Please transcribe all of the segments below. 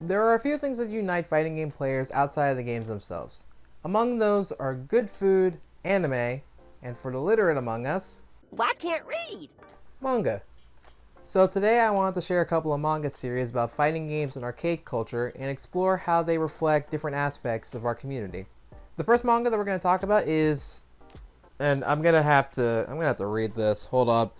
There are a few things that unite fighting game players outside of the games themselves. Among those are good food, anime, and for the literate among us, I can't read. manga. So today I wanted to share a couple of manga series about fighting games and arcade culture and explore how they reflect different aspects of our community. The first manga that we're going to talk about is, and I'm gonna have to read this. Hold up.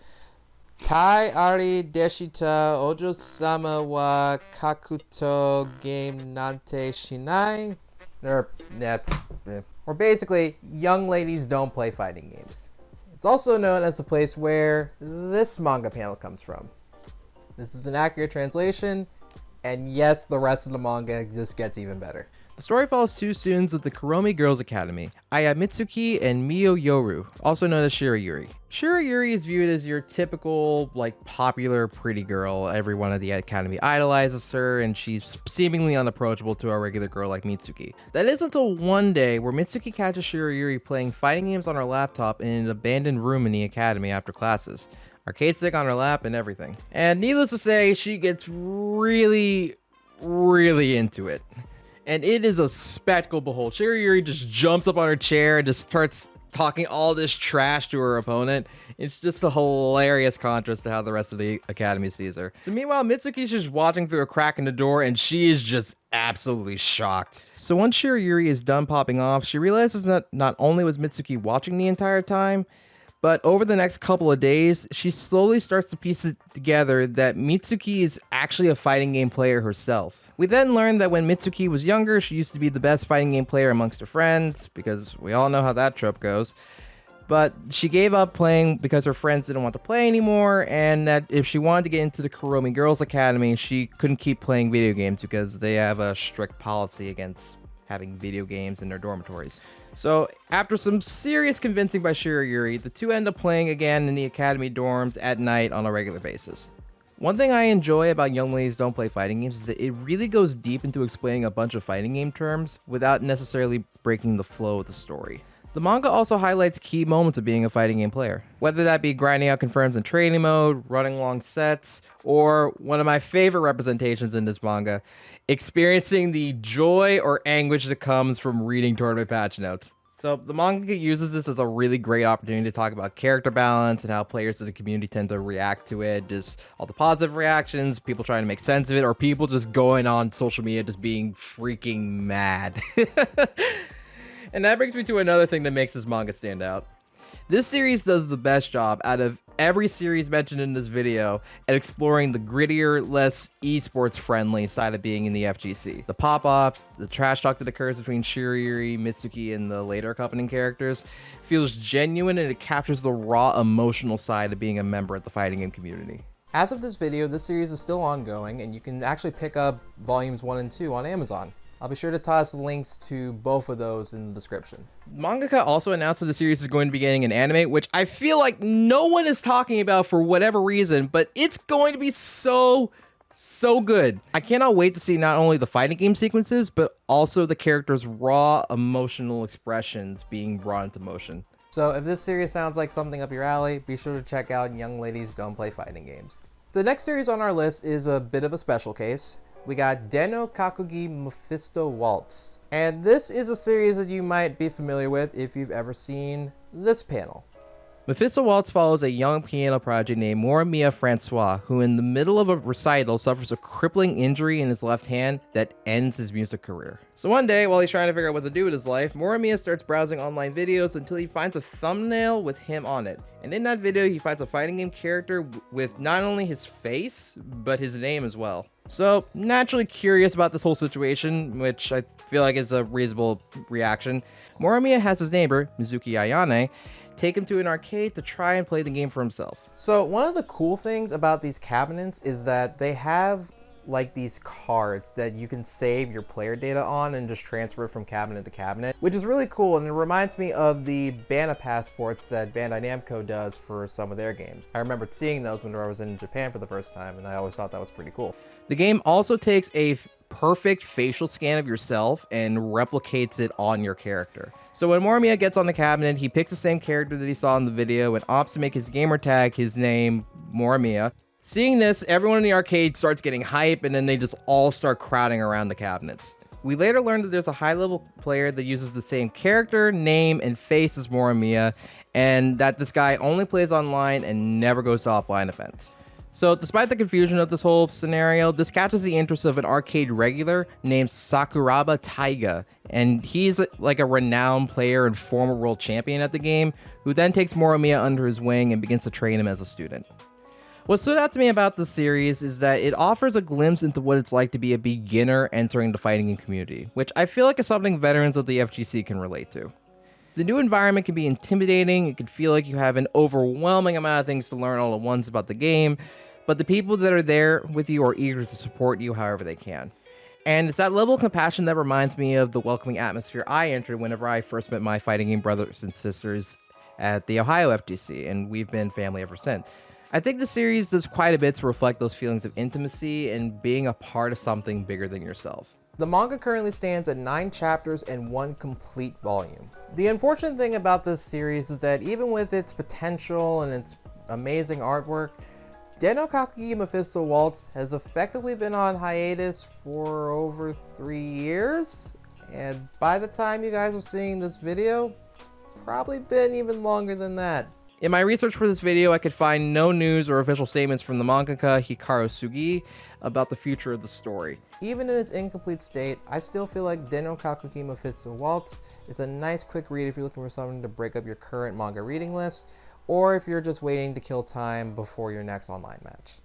Tai Ari Deshita Ojo Sama wa Kakuto Game Nante Shinai. Or basically, young ladies don't play fighting games. It's also known as the place where this manga panel comes from. This is an accurate translation, and yes, the rest of the manga just gets even better. The story follows two students of the Kuromi Girls Academy, Aya Mitsuki and Mio Yoru, also known as Shirayuri. Shirayuri is viewed as your typical, popular pretty girl. Everyone at the academy idolizes her, and she's seemingly unapproachable to a regular girl like Mitsuki. That is until one day where Mitsuki catches Shirayuri playing fighting games on her laptop in an abandoned room in the academy after classes. Arcade stick on her lap and everything. And needless to say, she gets really into it. And it is a spectacle to behold. Shirayuri just jumps up on her chair and just starts talking all this trash to her opponent. It's just a hilarious contrast to how the rest of the academy sees her. So meanwhile, Mitsuki's just watching through a crack in the door, and she is just absolutely shocked. So once Shirayuri is done popping off, she realizes that not only was Mitsuki watching the entire time, but over the next couple of days, she slowly starts to piece it together that Mitsuki is actually a fighting game player herself. We then learn that when Mitsuki was younger, she used to be the best fighting game player amongst her friends, because we all know how that trope goes. But she gave up playing because her friends didn't want to play anymore, and that if she wanted to get into the Kuromi Girls Academy, she couldn't keep playing video games because they have a strict policy against having video games in their dormitories. So after some serious convincing by Shirayuri, the two end up playing again in the academy dorms at night on a regular basis. One thing I enjoy about Young Ladies Don't Play Fighting Games is that it really goes deep into explaining a bunch of fighting game terms without necessarily breaking the flow of the story. The manga also highlights key moments of being a fighting game player, whether that be grinding out confirms in training mode, running long sets, or one of my favorite representations in this manga, experiencing the joy or anguish that comes from reading tournament patch notes. So the manga uses this as a really great opportunity to talk about character balance and how players of the community tend to react to it, just all the positive reactions, people trying to make sense of it, or people just going on social media just being freaking mad. And that brings me to another thing that makes this manga stand out. This series does the best job out of every series mentioned in this video at exploring the grittier, less esports friendly side of being in the FGC. The pop-ups, the trash talk that occurs between Shirayuri, Mitsuki, and the later accompanying characters feels genuine, and it captures the raw emotional side of being a member of the fighting game community. As of this video, this series is still ongoing, and you can actually pick up volumes 1 and 2 on Amazon. I'll be sure to toss links to both of those in the description. Mangaka also announced that the series is going to be getting an anime, which I feel like no one is talking about for whatever reason, but it's going to be so good. I cannot wait to see not only the fighting game sequences, but also the characters' raw emotional expressions being brought into motion. So if this series sounds like something up your alley, be sure to check out Young Ladies Don't Play Fighting Games. The next series on our list is a bit of a special case. We got Denno Kakugi Mephisto Waltz. And this is a series that you might be familiar with if you've ever seen this panel. Mephisto Waltz follows a young piano prodigy named Morimiya Francois, who in the middle of a recital suffers a crippling injury in his left hand that ends his music career. So one day, while he's trying to figure out what to do with his life, Morimiya starts browsing online videos until he finds a thumbnail with him on it. And in that video, he finds a fighting game character with not only his face, but his name as well. So, naturally curious about this whole situation, which I feel like is a reasonable reaction, Morimiya has his neighbor, Mizuki Ayane, take him to an arcade to try and play the game for himself. So, one of the cool things about these cabinets is that they have these cards that you can save your player data on and just transfer from cabinet to cabinet, which is really cool, and it reminds me of the Bana passports that Bandai Namco does for some of their games. I remember seeing those when I was in Japan for the first time, and I always thought that was pretty cool. The game also takes a perfect facial scan of yourself and replicates it on your character. So when Morimiya gets on the cabinet, he picks the same character that he saw in the video and opts to make his gamer tag his name, Morimiya. Seeing this, everyone in the arcade starts getting hype, and then they just all start crowding around the cabinets. We later learned that there's a high-level player that uses the same character, name, and face as Morimiya, and that this guy only plays online and never goes to offline events. So despite the confusion of this whole scenario, this catches the interest of an arcade regular named Sakuraba Taiga, and he's like a renowned player and former world champion at the game, who then takes Morimiya under his wing and begins to train him as a student. What stood out to me about this series is that it offers a glimpse into what it's like to be a beginner entering the fighting game community, which I feel like is something veterans of the FGC can relate to. The new environment can be intimidating, it can feel like you have an overwhelming amount of things to learn all at once about the game, but the people that are there with you are eager to support you however they can. And it's that level of compassion that reminds me of the welcoming atmosphere I entered whenever I first met my fighting game brothers and sisters at the Ohio FGC, and we've been family ever since. I think the series does quite a bit to reflect those feelings of intimacy and being a part of something bigger than yourself. The manga currently stands at 9 chapters and 1 complete volume. The unfortunate thing about this series is that even with its potential and its amazing artwork, Den-no Kakugi Mephisto Waltz has effectively been on hiatus for over 3 years, and by the time you guys are seeing this video, it's probably been even longer than that. In my research for this video, I could find no news or official statements from the mangaka Hikaru Sugi about the future of the story. Even in its incomplete state, I still feel like Den-no Kakugi Mephisto Waltz is a nice quick read if you're looking for something to break up your current manga reading list, or if you're just waiting to kill time before your next online match.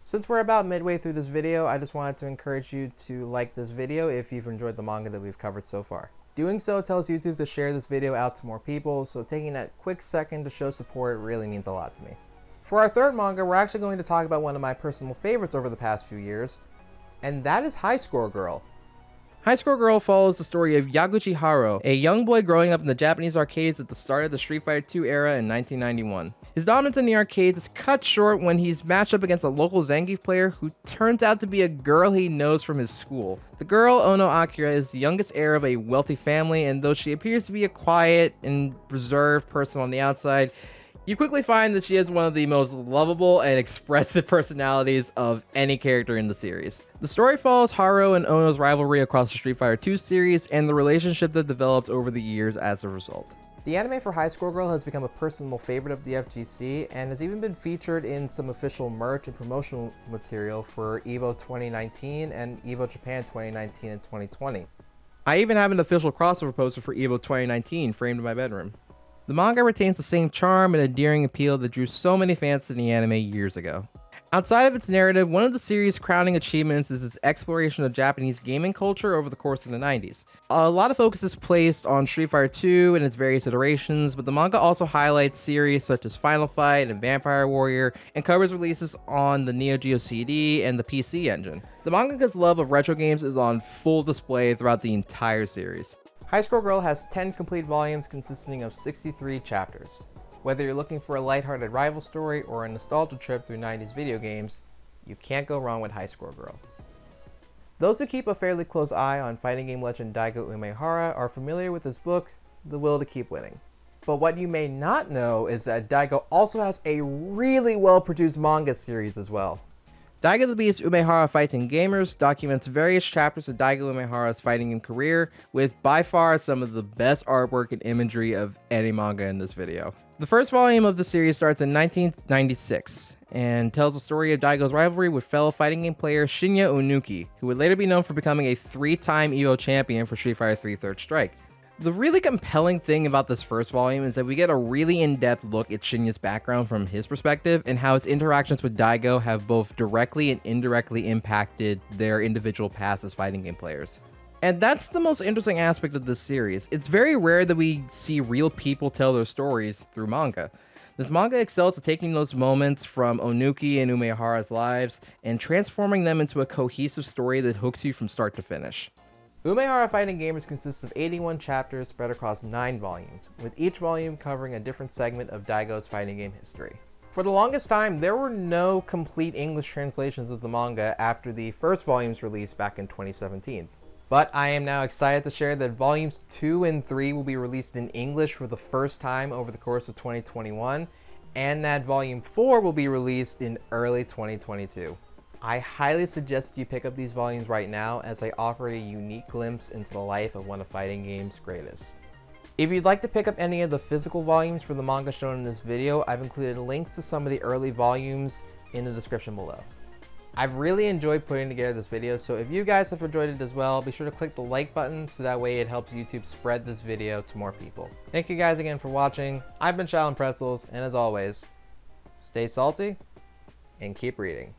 Since we're about midway through this video, I just wanted to encourage you to like this video if you've enjoyed the manga that we've covered so far. Doing so tells YouTube to share this video out to more people, so taking that quick second to show support really means a lot to me. For our third manga, we're actually going to talk about one of my personal favorites over the past few years, and that is High Score Girl. High Score Girl follows the story of Yaguchi Haro, a young boy growing up in the Japanese arcades at the start of the Street Fighter II era in 1991. His dominance in the arcades is cut short when he's matched up against a local Zangief player who turns out to be a girl he knows from his school. The girl, Ono Akira, is the youngest heir of a wealthy family, and though she appears to be a quiet and reserved person on the outside, you quickly find that she has one of the most lovable and expressive personalities of any character in the series. The story follows Haro and Ono's rivalry across the Street Fighter II series and the relationship that develops over the years as a result. The anime for High Score Girl has become a personal favorite of the FGC and has even been featured in some official merch and promotional material for EVO 2019 and EVO Japan 2019 and 2020. I even have an official crossover poster for EVO 2019 framed in my bedroom. The manga retains the same charm and endearing appeal that drew so many fans to the anime years ago. Outside of its narrative, one of the series' crowning achievements is its exploration of Japanese gaming culture over the course of the 90s. A lot of focus is placed on Street Fighter II and its various iterations, but the manga also highlights series such as Final Fight and Vampire Warrior, and covers releases on the Neo Geo CD and the PC Engine. The mangaka's love of retro games is on full display throughout the entire series. High Score Girl has 10 complete volumes consisting of 63 chapters. Whether you're looking for a lighthearted rival story or a nostalgia trip through 90s video games, you can't go wrong with High Score Girl. Those who keep a fairly close eye on fighting game legend Daigo Umehara are familiar with his book, The Will to Keep Winning. But what you may not know is that Daigo also has a really well-produced manga series as well. Daigo the Beast Umehara Fighting Gamers documents various chapters of Daigo Umehara's fighting game career, with by far some of the best artwork and imagery of any manga in this video. The first volume of the series starts in 1996 and tells the story of Daigo's rivalry with fellow fighting game player Shinya Onuki, who would later be known for becoming a 3-time EVO champion for Street Fighter III Third Strike. The really compelling thing about this first volume is that we get a really in-depth look at Shinya's background from his perspective and how his interactions with Daigo have both directly and indirectly impacted their individual paths as fighting game players. And that's the most interesting aspect of this series. It's very rare that we see real people tell their stories through manga. This manga excels at taking those moments from Onuki and Umehara's lives and transforming them into a cohesive story that hooks you from start to finish. Umehara Fighting Gamers consists of 81 chapters spread across 9 volumes, with each volume covering a different segment of Daigo's fighting game history. For the longest time, there were no complete English translations of the manga after the first volume's release back in 2017. But I am now excited to share that volumes 2 and 3 will be released in English for the first time over the course of 2021, and that Volume 4 will be released in early 2022. I highly suggest you pick up these volumes right now, as they offer a unique glimpse into the life of one of fighting games' greatest. If you'd like to pick up any of the physical volumes for the manga shown in this video, I've included links to some of the early volumes in the description below. I've really enjoyed putting together this video, so if you guys have enjoyed it as well, be sure to click the like button so that way it helps YouTube spread this video to more people. Thank you guys again for watching. I've been ShaolinPretzels, and as always, stay salty and keep reading.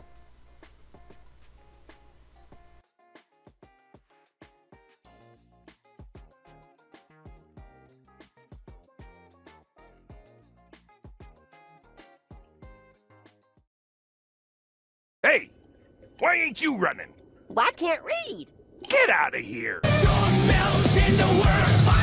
Hey, why ain't you running? Well, I can't read. Get out of here! Don't melt in the world.